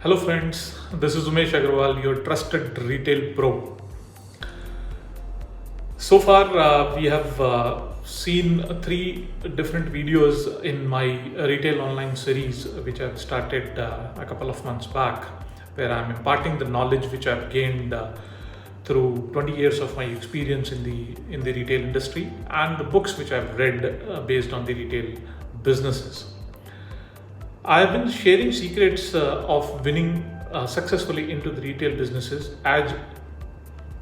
Hello friends, this is Umesh Agarwal, your trusted retail pro. So far we have seen three different videos in my retail online series which I've started a couple of months back, where I'm imparting the knowledge which I've gained through 20 years of my experience in the retail industry and the books which I've read based on the retail businesses. I've been sharing secrets of winning successfully into the retail businesses as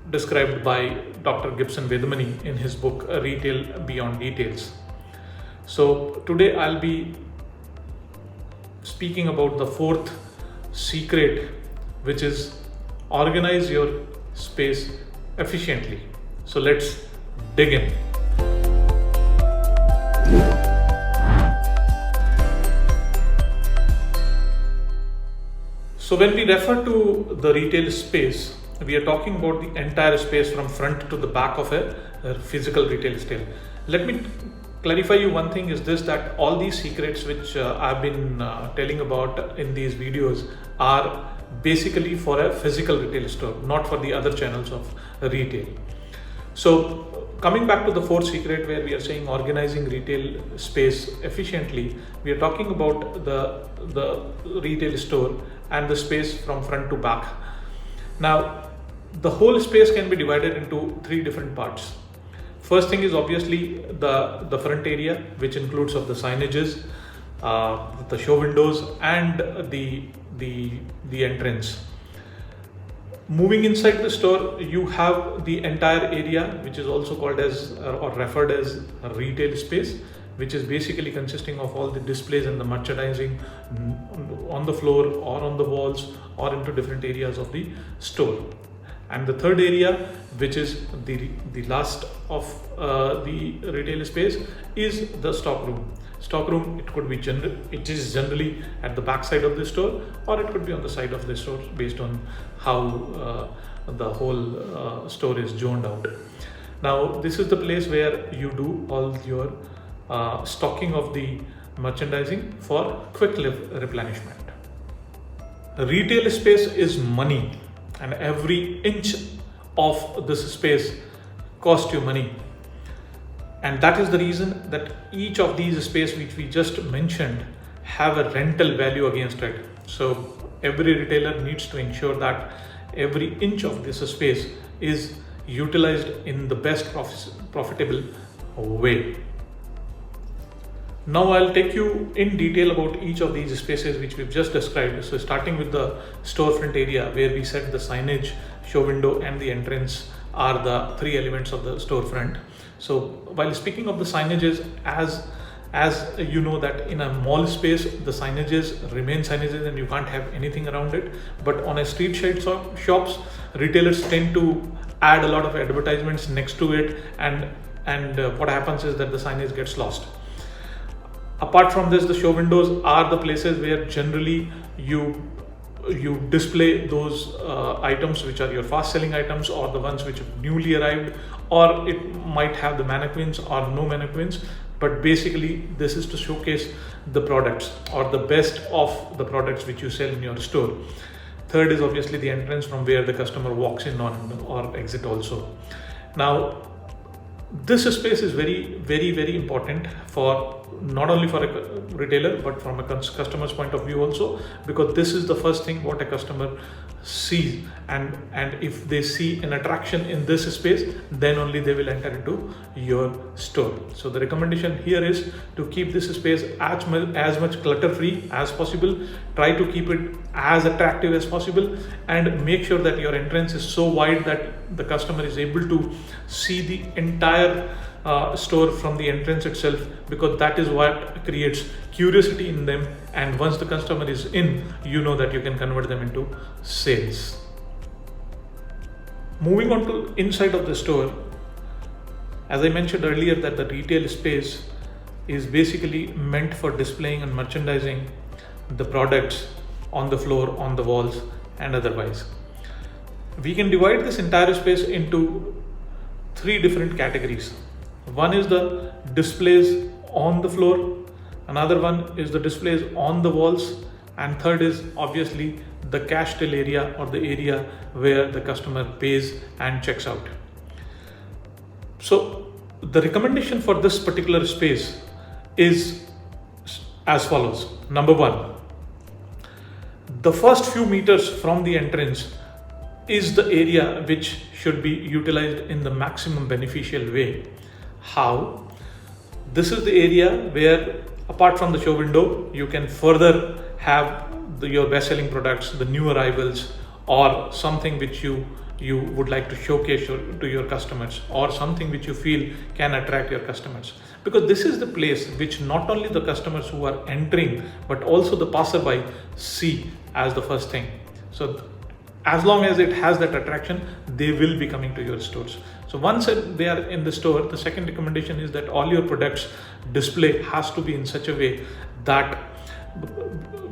described by Dr. Gibson Vedamani in his book Retail Beyond Details. So today I'll be speaking about the fourth secret, which is organize your space efficiently. So let's dig in. So when we refer to the retail space, we are talking about the entire space from front to the back of a physical retail store. Let me clarify you one thing is this, that all these secrets which I've been telling about in these videos are basically for a physical retail store, not for the other channels of retail. So coming back to the fourth secret, where we are saying organizing retail space efficiently, we are talking about the retail store and the space from front to back. Now, the whole space can be divided into three different parts. First thing is obviously the front area, which includes of the signages, the show windows, and the entrance. Moving inside the store, you have the entire area, which is also called as or referred as a retail space, which is basically consisting of all the displays and the merchandising on the floor or on the walls or into different areas of the store. And the third area, which is the last of the retail space, is the stock room. Stock room, it is generally at the back side of the store, or it could be on the side of the store based on how the whole store is zoned out. Now, this is the place where you do all your stocking of the merchandising for quick replenishment. Retail space is money, and every inch of this space costs you money. And that is the reason that each of these spaces which we just mentioned have a rental value against it. So every retailer needs to ensure that every inch of this space is utilized in the best profitable way. Now I'll take you in detail about each of these spaces which we've just described. So starting with the storefront area, where we said the signage, show window, and the entrance are the three elements of the storefront. So while speaking of the signages, as you know that in a mall space, the signages remain signages and you can't have anything around it. But on a street side shops, retailers tend to add a lot of advertisements next to it, and what happens is that the signage gets lost. Apart from this, the show windows are the places where generally you display those items which are your fast selling items, or the ones which have newly arrived, or it might have the mannequins or no mannequins. But basically this is to showcase the products or the best of the products which you sell in your store. Third is obviously the entrance, from where the customer walks in on or exit also. Now, this space is very, very, very important for not only for a retailer but from a customer's point of view also, because this is the first thing what a customer sees, and if they see an attraction in this space, then only they will enter into your store. So the recommendation here is to keep this space as much clutter free as possible. Try to keep it as attractive as possible, and make sure that your entrance is so wide that the customer is able to see the entire store from the entrance itself, because that is what creates curiosity in them, and once the customer is in, you know that you can convert them into sales. Moving on to inside of the store, as I mentioned earlier that the retail space is basically meant for displaying and merchandising the products on the floor, on the walls, and otherwise. We can divide this entire space into three different categories. One is the displays on the floor, another one is the displays on the walls, and third is obviously the cash till area or the area where the customer pays and checks out. So the recommendation for this particular space is as follows. Number one, the first few meters from the entrance is the area which should be utilized in the maximum beneficial way. How? This is the area where, apart from the show window, you can further have your best selling products, the new arrivals, or something which you would like to showcase to your customers, or something which you feel can attract your customers. Because this is the place which not only the customers who are entering, but also the passerby see as the first thing. So as long as it has that attraction, they will be coming to your stores. So once they are in the store, the second recommendation is that all your products display has to be in such a way that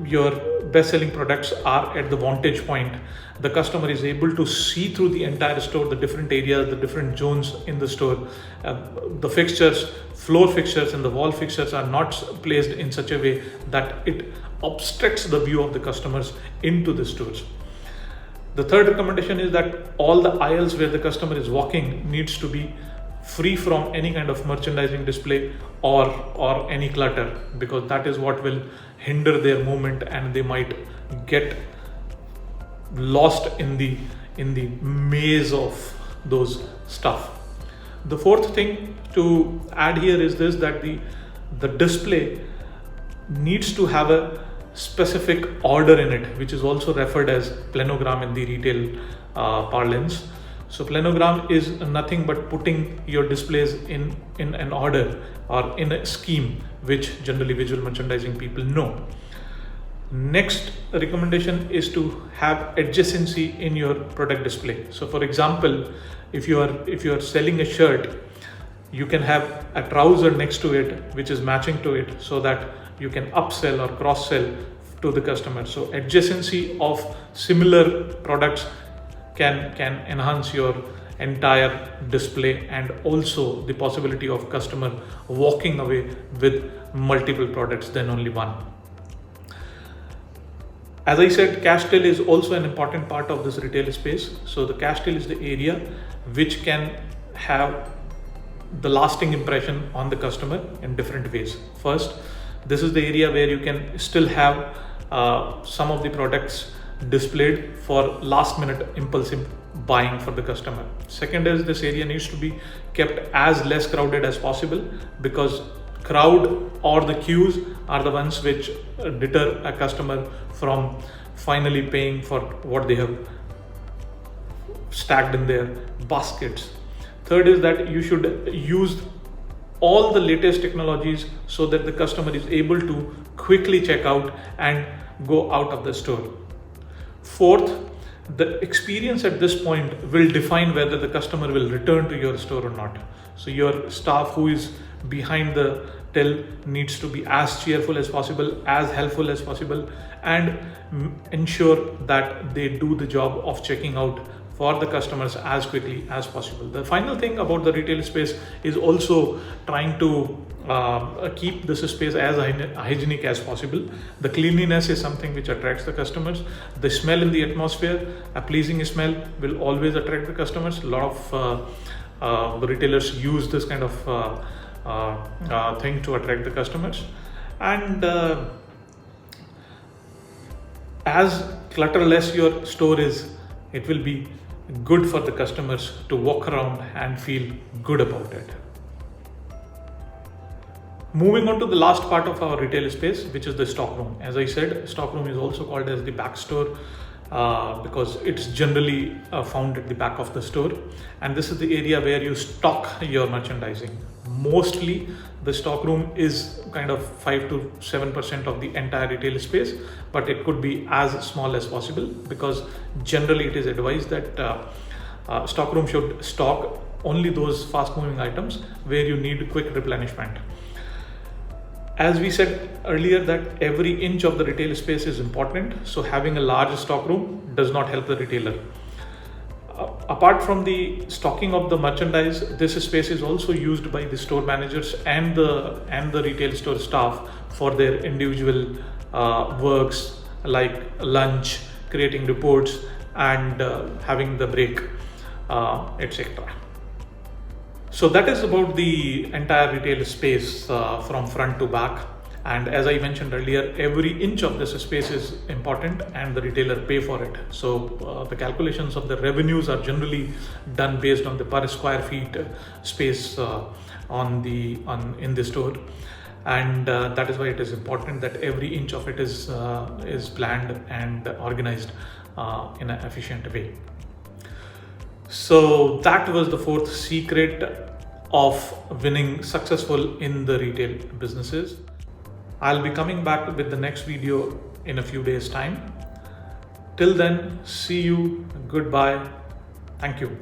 your best-selling products are at the vantage point. The customer is able to see through the entire store, the different areas, the different zones in the store. The fixtures, floor fixtures and the wall fixtures are not placed in such a way that it obstructs the view of the customers into the stores. The third recommendation is that all the aisles where the customer is walking needs to be free from any kind of merchandising display or any clutter, because that is what will hinder their movement and they might get lost in the maze of those stuff. The fourth thing to add here is this, that the display needs to have a specific order in it, which is also referred as planogram in the retail parlance. So planogram is nothing but putting your displays in an order or in a scheme, which generally visual merchandising people know. Next recommendation is to have adjacency in your product display. So for example, if you are selling a shirt, you can have a trouser next to it which is matching to it, so that you can upsell or cross sell to the customer. So adjacency of similar products can enhance your entire display, and also the possibility of customer walking away with multiple products than only one. As I said, cash till is also an important part of this retail space. So the cash till is the area which can have the lasting impression on the customer in different ways. First, this is the area where you can still have some of the products displayed for last minute impulsive buying for the customer. Second is, this area needs to be kept as less crowded as possible, because crowd or the queues are the ones which deter a customer from finally paying for what they have stacked in their baskets. Third is that you should use all the latest technologies so that the customer is able to quickly check out and go out of the store. Fourth, the experience at this point will define whether the customer will return to your store or not. So your staff who is behind the till needs to be as cheerful as possible, as helpful as possible, and ensure that they do the job of checking out for the customers as quickly as possible. The final thing about the retail space is also trying to keep this space as hygienic as possible. The cleanliness is something which attracts the customers. The smell in the atmosphere, a pleasing smell, will always attract the customers. A lot of the retailers use this kind of thing to attract the customers. And as clutterless your store is, it will be good for the customers to walk around and feel good about it. Moving on to the last part of our retail space, which is the stockroom. As I said, stockroom is also called as the back store because it's generally found at the back of the store. And this is the area where you stock your merchandising. Mostly the stockroom is kind of 5 to 7% of the entire retail space, but it could be as small as possible, because generally it is advised that stockroom should stock only those fast moving items where you need quick replenishment. As we said earlier, that every inch of the retail space is important, so having a large stockroom does not help the retailer. Apart from the stocking of the merchandise, this space is also used by the store managers and the retail store staff for their individual works like lunch, creating reports, and having the break, etc. So that is about the entire retail space from front to back. And as I mentioned earlier, every inch of this space is important and the retailer pay for it. So the calculations of the revenues are generally done based on the per square feet space in the store. And that is why it is important that every inch of it is planned and organized in an efficient way. So that was the fourth secret of winning successful in the retail businesses. I'll be coming back with the next video in a few days' time. Till then, see you, goodbye, thank you.